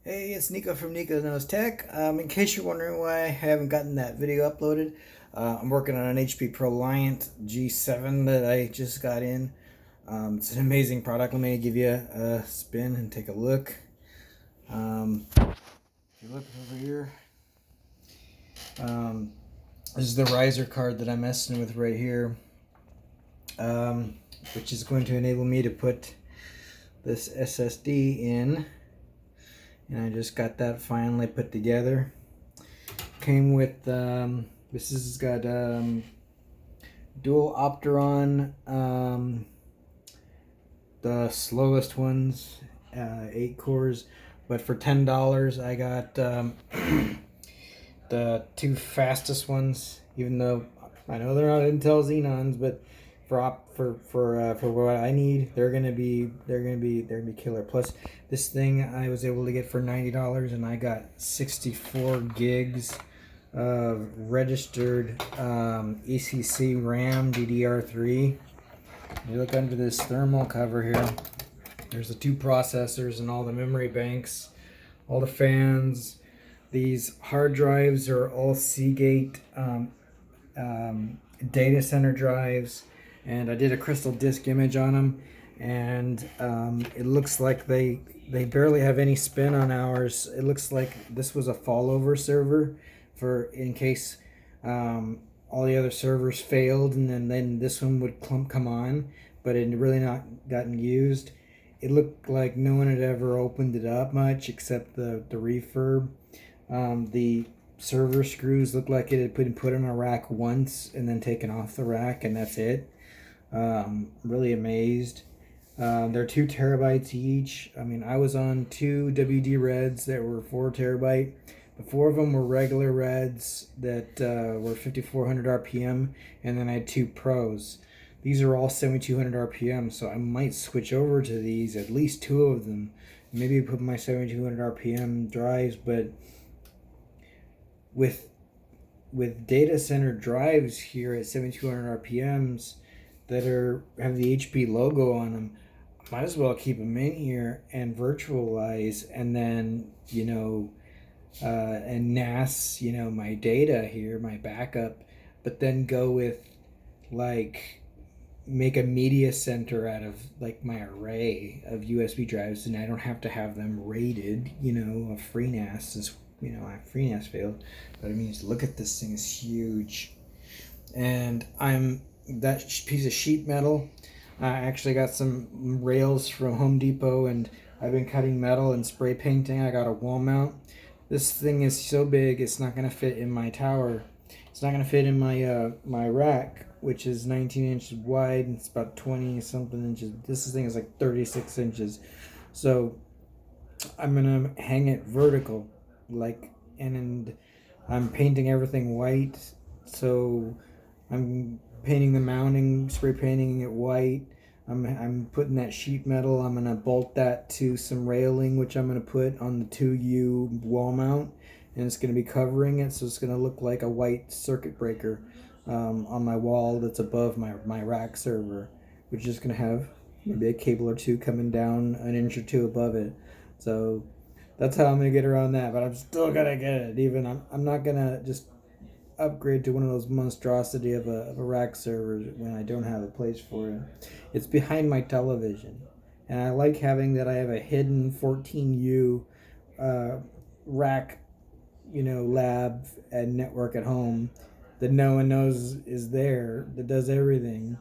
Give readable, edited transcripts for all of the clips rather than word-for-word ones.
Hey, it's Nico from Nico Knows Tech. In case you're wondering why I haven't gotten that video uploaded, I'm working on an HP Proliant G7 that I just got in. It's an amazing product. Let me give you a spin and take a look. If you look over here, um, this is the riser card that I'm messing with right here, which is going to enable me to put this SSD in. And I just got that finally put together. Came with this has got dual Opteron, the slowest ones, 8 cores, but for $10 I got the 2 fastest ones. Even though I know they're not Intel Xenons, but for what I need, they're gonna be killer. Plus, this thing I was able to get for $90, and I got 64 gigs of registered ECC RAM DDR3. You look under this thermal cover here. There's the 2 processors and all the memory banks, all the fans. These hard drives are all Seagate data center drives, and I did a crystal disk image on them, and it looks like they barely have any spin on ours. It looks like this was a fallover server for in case all the other servers failed, and then this one would come on, but it had really not gotten used. It looked like no one had ever opened it up much except the refurb. The server screws looked like it had been put in a rack once and then taken off the rack, and that's it. Really amazed. They're 2 terabytes each. I mean, I was on 2 WD Reds that were 4 terabyte. The 4 of them were regular Reds that were 5400 RPM, and then I had 2 Pros. These are all 7200 RPM, so I might switch over to these, at least 2 of them. Maybe put my 7200 RPM drives, but with data center drives here at 7200 RPMs that have the HP logo on them, might as well keep them in here and virtualize, and then and NAS my data here, my backup, but then go with like make a media center out of like my array of USB drives, and I don't have to have them rated. A freenas is freenas failed, but I mean, just look at this thing, is huge. And that piece of sheet metal, I actually got some rails from Home Depot, and I've been cutting metal and spray painting. I got a wall mount. This thing is so big, it's not going to fit in my tower. It's not going to fit in my my rack, which is 19 inches wide, and it's about 20 something inches. This thing is like 36 inches. So I'm going to hang it vertical, and I'm painting everything white. So I'm painting the mounting, spray painting it white. I'm putting that sheet metal. I'm gonna bolt that to some railing, which I'm gonna put on the 2U wall mount, and it's gonna be covering it, so it's gonna look like a white circuit breaker on my wall that's above my rack server, which is gonna have maybe a cable or 2 coming down an inch or 2 above it. So that's how I'm gonna get around that. But I'm still gonna get it. I'm not gonna just upgrade to one of those monstrosity of a rack server when I don't have a place for it. It's behind my television, and I like having that. I have a hidden 14U rack, lab and network at home that no one knows is there, that does everything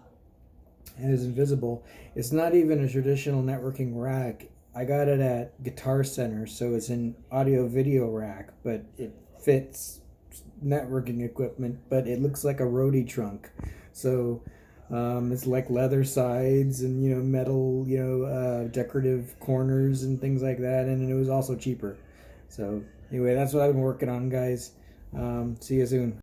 and is invisible. It's not even a traditional networking rack. I got it at Guitar Center, so it's an audio video rack, but it fits networking equipment, but it looks like a roadie trunk. So it's like leather sides and metal, decorative corners and things like that, and it was also cheaper. So anyway, that's what I've been working on, guys. See you soon.